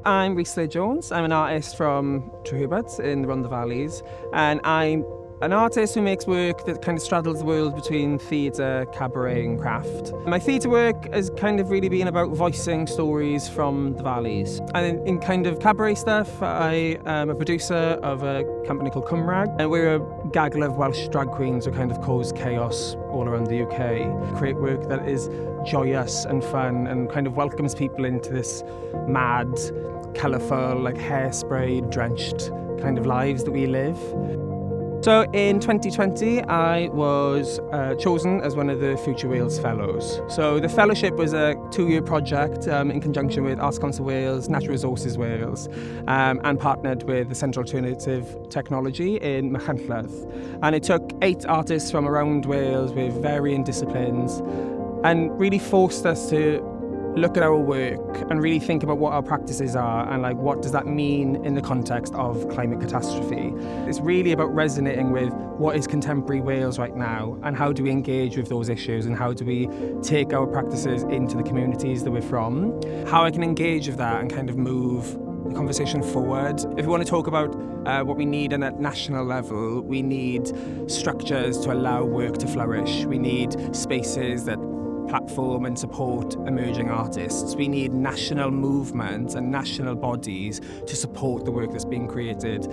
I'm Rhys Slade-Jones. I'm an artist from Trehubert in the Rhondda Valleys, and I'm an artist who makes work that kind of straddles the world between theatre, cabaret and craft. My theatre work has kind of really been about voicing stories from the valleys. And in kind of cabaret stuff, I am a producer of a company called Cymraeg, and we're a gaggle of Welsh drag queens who kind of cause chaos all around the UK. Create work that is joyous and fun and kind of welcomes people into this mad, colourful, like hairspray drenched kind of lives that we live. So in 2020, I was chosen as one of the Future Wales Fellows. So the fellowship was a 2-year project in conjunction with Arts Council Wales, Natural Resources Wales, and partnered with the Centre Alternative Technology in Machynlleth. And it took 8 artists from around Wales with varying disciplines and really forced us to look at our work and really think about what our practices are and like what does that mean in the context of climate catastrophe. It's really about resonating with what is contemporary Wales right now and how do we engage with those issues and how do we take our practices into the communities that we're from. How I can engage with that and kind of move the conversation forward. If we want to talk about what we need on a national level, we need structures to allow work to flourish. We need spaces that platform and support emerging artists. We need national movements and national bodies to support the work that's being created.